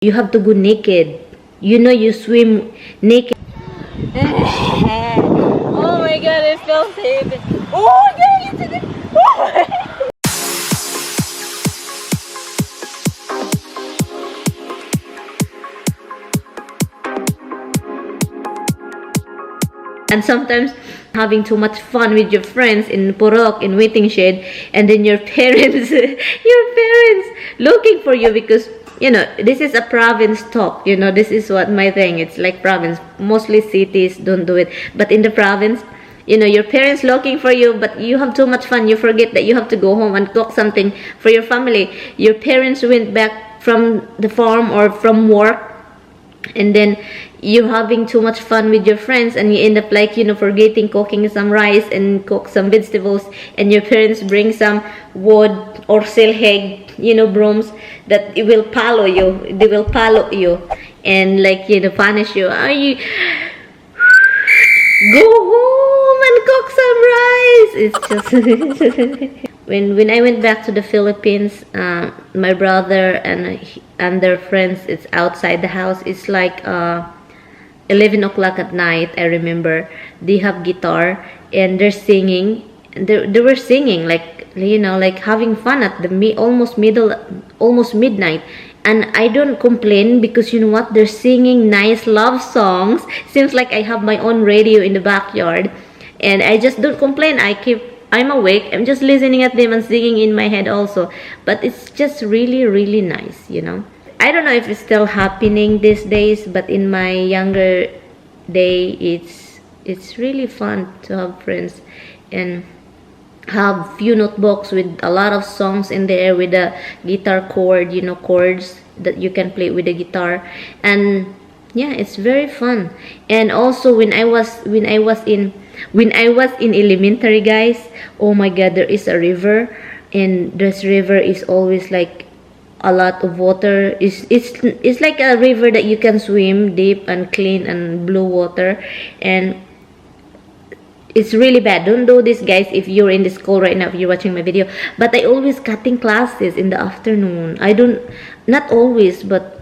You have to go naked. You swim naked. Oh my god, it feels heavy. Oh my god, it's in it. And sometimes having too much fun with your friends in Purok, in waiting shed, and then your parents, looking for you because, this is a province talk. This is what my thing. It's like province. Mostly cities don't do it. But in the province, your parents looking for you, but you have too much fun. You forget that you have to go home and cook something for your family. Your parents went back from the farm or from work, and then you're having too much fun with your friends, and you end up like forgetting cooking some rice and cook some vegetables, and your parents bring some wood or silheg brooms that it will follow you. They will follow you and like punish you. You go home and cook some rice. It's just when I went back to the Philippines, my brother and their friends, it's outside the house. It's like 11 o'clock at night. I remember they have guitar and they're singing. They were singing like like having fun at the almost midnight. And I don't complain because you know what? They're singing nice love songs. Seems like I have my own radio in the backyard, and I just don't complain. I'm awake. I'm just listening at them and singing in my head also. But it's just really, really nice, I don't know if it's still happening these days, but in my younger day, it's really fun to have friends and have few notebooks with a lot of songs in there with a guitar chord, chords that you can play with the guitar. And yeah, it's very fun. And also when I was in elementary, guys, oh my god, there is a river, and this river is always like a lot of water. It's like a river that you can swim deep and clean and blue water, and it's really bad. Don't do this, guys, if you're in the school right now, if you're watching my video. But I always cutting classes in the afternoon. Not always, but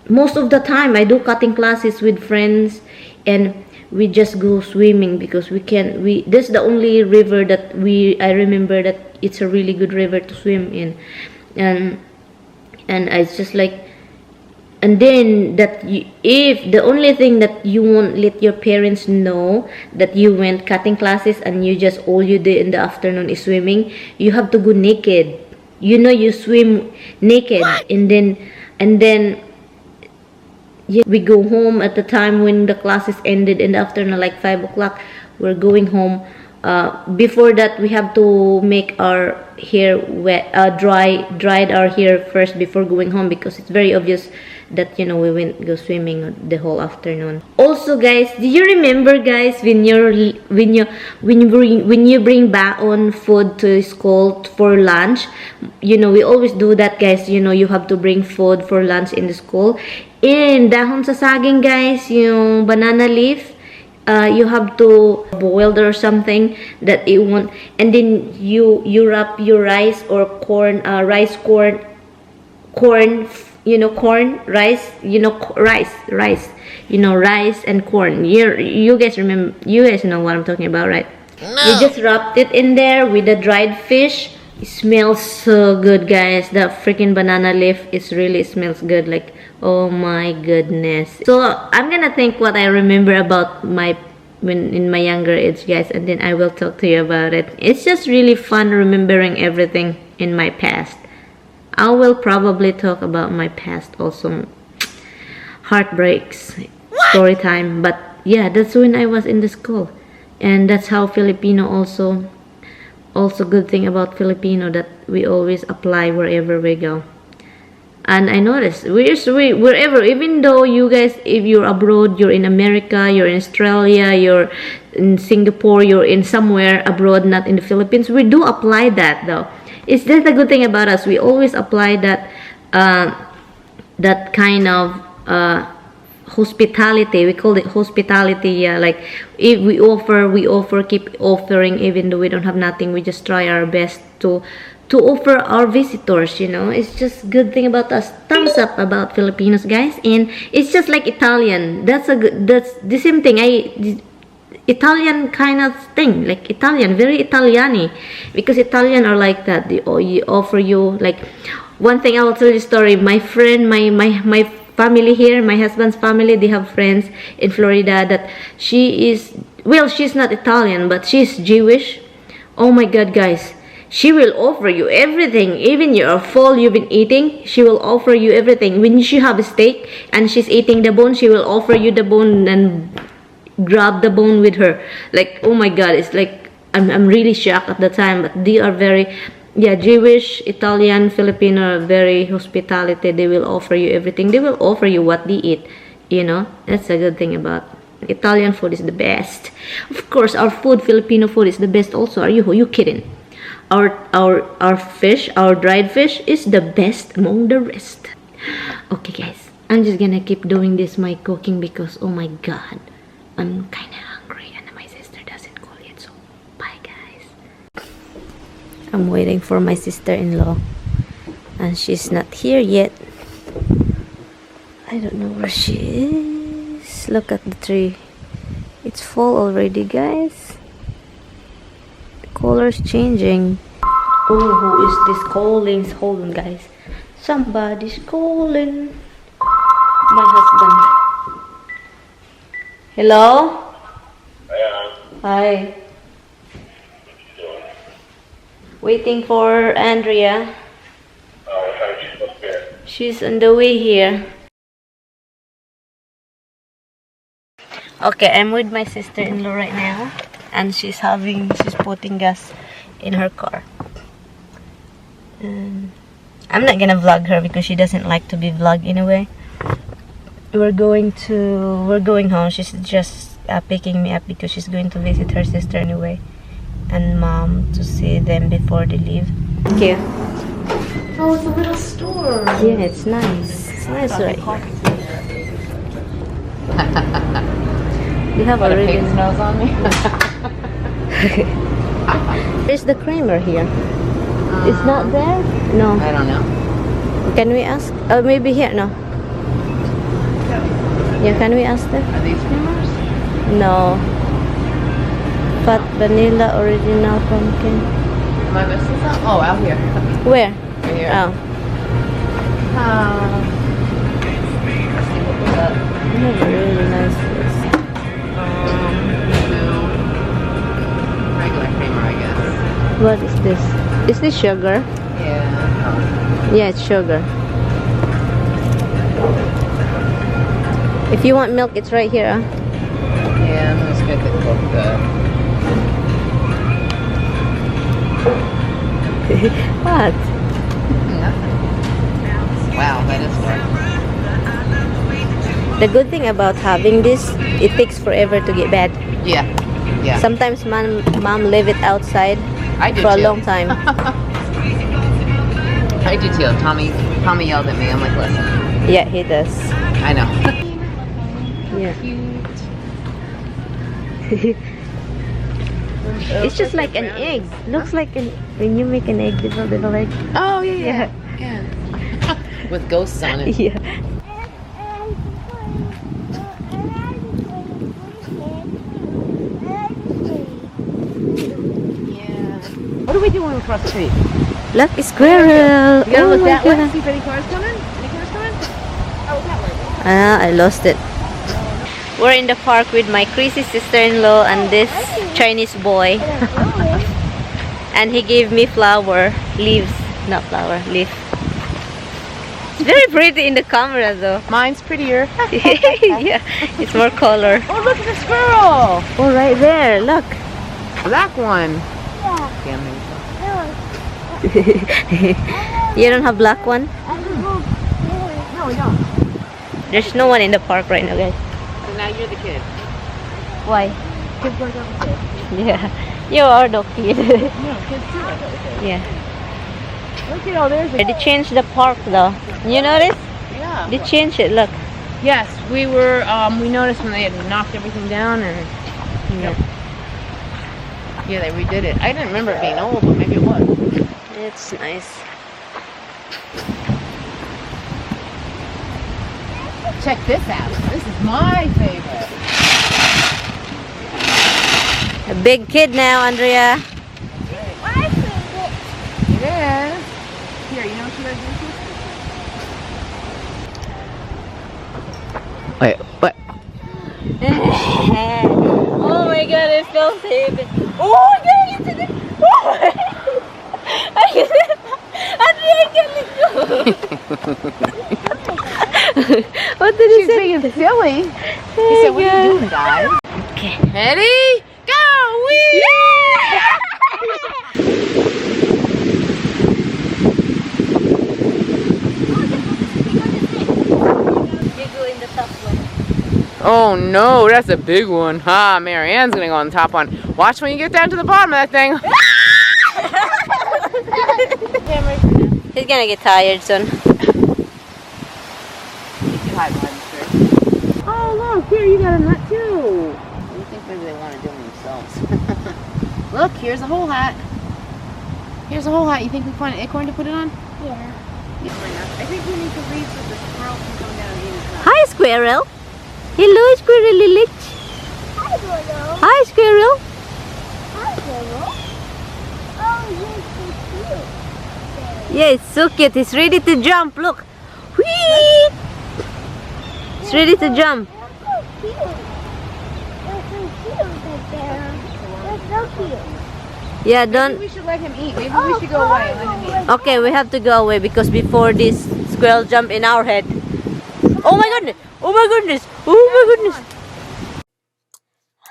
most of the time I do cutting classes with friends, and we just go swimming because this is the only river that I remember that it's a really good river to swim in. And it's just like, and then if the only thing that you won't let your parents know that you went cutting classes and all you did in the afternoon is swimming, you have to go naked. You swim naked. What? And then yeah, we go home at the time when the classes ended in the afternoon, like 5 o'clock. We're going home. Before that, we have to make our hair wet, dried our hair first before going home, because it's very obvious that we go swimming the whole afternoon. Also, guys, do you remember, guys, when you bring back on food to school for lunch? We always do that, guys. You have to bring food for lunch in the school. And dahon sa saging, guys, yung banana leaf, you have to boil or something that it won't, and then you wrap your rice or corn, rice and corn. You guys remember? You guys know what I'm talking about, right? No. You just wrapped it in there with the dried fish. It smells so good, guys. The freaking banana leaf smells good. Like, oh my goodness. So I'm gonna think what I remember about in my younger age, guys, and then I will talk to you about it. It's just really fun remembering everything in my past. I will probably talk about my past also. Heartbreaks. What? Story time. But yeah, that's when I was in the school. And that's how Filipino also good thing about Filipino, that we always apply wherever we go. And I noticed wherever, even though you guys, if you're abroad, you're in America, you're in Australia, you're in Singapore, you're in somewhere abroad, not in the Philippines, we do apply that though. It's just a good thing about us. We always apply that kind of hospitality. We call it hospitality. Yeah, like if we offer, keep offering, even though we don't have nothing. We just try our best to to offer our visitors, you know. It's just good thing about us. Thumbs up about Filipinos, guys. And it's just like Italian. That's the same thing. Italian kind of thing, like Italian, very Italiani, because Italian are like that. They offer you, like, one thing I will tell you a story. My friend, my family here, my husband's family, they have friends in Florida that she's not Italian, but she's Jewish. Oh my God, guys. She will offer you everything, even your full you've been eating. She will offer you everything. When you have a steak and she's eating the bone, she will offer you the bone and grab the bone with her. Like, oh my God, it's like I'm really shocked at the time. But they are very, yeah, Jewish, Italian, Filipino are very hospitality. They will offer you everything. They will offer you what they eat. You know, that's a good thing about Italian food. Is the best. Of course, our food, Filipino food, is the best. Also, are you kidding? Our fish, our dried fish, is the best among the rest. Okay, guys, I'm just gonna keep doing this my cooking because, oh my God, I'm kind of hungry and my sister doesn't call yet. So bye, guys. I'm waiting for my sister-in-law and she's not here yet. I don't know where she is. Look at the tree. It's fall already, guys. Color's changing. Oh, who is this calling? Hold on, guys. Somebody's calling. My husband. Hello? Hi. Waiting for Andrea. She's on the way here. Okay, I'm with my sister-in-law right now. And she's putting gas in her car. I'm not gonna vlog her because she doesn't like to be vlogged anyway. We're going home. She's just picking me up because she's going to visit her sister anyway, and mom, to see them before they leave. Thank you. Oh, it's a little store. Yeah, it's nice. It's nice right here. You have Put a a really pig's nose on me. There's the creamer here. It's not there? No. I don't know. Can we ask? Maybe here. No. Yeah, can we ask them? Are these creamers? No. Fat vanilla original pumpkin. Am I missing something? Oh, out here. Where? Right here. Oh. Let's see what we got. They have a really nice place. No. Regular creamer, I guess. What is this? Is this sugar? Yeah. Yeah, it's sugar. If you want milk, it's right here. Huh? Yeah, I'm just gonna get What? Nothing. Wow, that is hard. The good thing about having this, it takes forever to get bad. Yeah. Yeah. Sometimes mom leave it outside I do for a too. long time. I do too. Tommy yelled at me. I'm like, listen. Yeah, he does. I know. Yeah. It's just like an egg. Looks like when you make an egg, they will like. Oh yeah. With ghosts on it. Yeah. What are we doing across the street? Look, a squirrel. You gotta look my that way. God. See if any cars coming. Any cars coming? Oh, that way. Ah, I lost it. We're in the park with my crazy sister-in-law and this Chinese boy. And he gave me flower leaves, not flower, leaf. It's very pretty in the camera though. Mine's prettier. Yeah, it's more color. Oh, look at the squirrel. Oh, right there, look. Black one. Yeah. You don't have black one? No, we don't. There's no one in the park right now, guys. So now you're the kid. Why? Kids like the kid. Yeah, you are the kid. No, kids too like the kid. Yeah. Look at all there's. They changed the park though. You notice? Yeah. They changed it, look. Yes, we were. We noticed when they had knocked everything down and. Yeah. Yeah, they redid it. I didn't remember it being old, but maybe it was. It's nice. Check this out. This is my favorite. A big kid now, Andrea. My favorite. It is. Here, you know what you gotta do? Wait, what? Oh my god, it feels heavy. Oh my god, it's in it. I can't let go. What did he She's say? being silly. He said, what are you doing, guys? Okay. Ready? Go! Whee! You go in the top one. Oh no, that's a big one. Ha, MaryAnn's gonna go on the top one. Watch when you get down to the bottom of that thing. He's gonna get tired soon. Oh look, here you got a nut too. You think maybe they want to do them themselves? Look, here's a whole hat. Here's a whole hat. You think we find an acorn to put it on? Yeah. I think we need to reach so the squirrel can come down and eat his nut. Hi, squirrel. Hello, squirrel Lilich. Hi, Dodo. Hi, squirrel. Hi, Dodo. Oh, you're so cute. Yeah, it's so cute. He's ready to jump. Look. Whee! He's ready to jump. They're so cute. They're so cute right there. They're so cute. Yeah, Maybe don't. we should let him eat. Maybe we should go away and let him eat. Okay, we have to go away because before this squirrel jump in our head. Oh my goodness! Oh my goodness! Oh my goodness!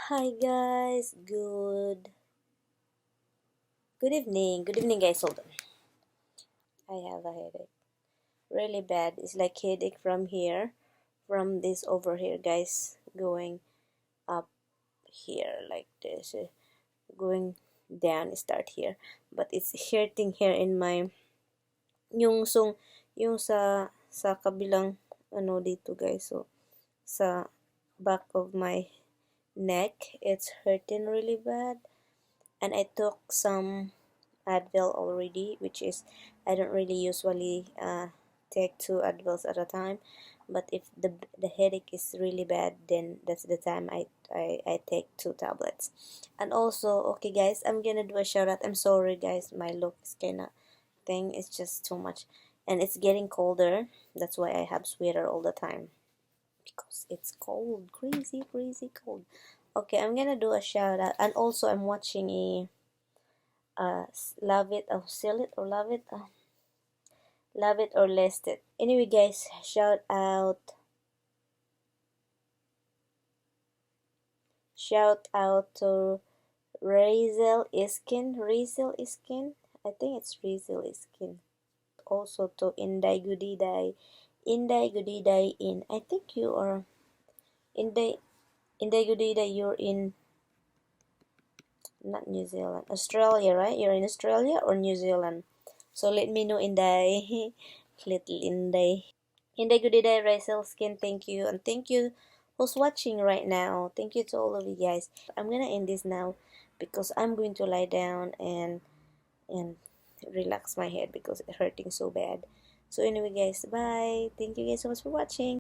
Hi guys, good evening. Good evening, guys. Hold on. I have a headache. Really bad. It's like headache from here, from this over here, guys, going up here like this, going down. Start here, but it's hurting here in my yung sa kabilang ano dito, guys. So sa back of my neck, it's hurting really bad, and I took some Advil already, which is I don't really usually take 2 Advils at a time, but if the headache is really bad, then that's the time I take 2 tablets. And also, okay guys, I'm gonna do a shout out. I'm sorry guys, my look is kinda thing, it's just too much, and it's getting colder. That's why I have sweater all the time, because it's cold, crazy cold. Okay, I'm gonna do a shout out, and also I'm watching a love it or sell it or love it list it. Anyway guys, shout out to Razel Iskin, I think it's Razel Iskin. Also to Inday Gudiday in, I think you are Inday Gudiday, you're in not New Zealand, Australia, right? You're in Australia or New Zealand? So let me know, Inday. Little Inday. Inday Gudiday, Razel Skin, thank you. And thank you who's watching right now. Thank you to all of you guys. I'm gonna end this now because I'm going to lie down and relax my head because it's hurting so bad. So anyway guys, bye. Thank you guys so much for watching.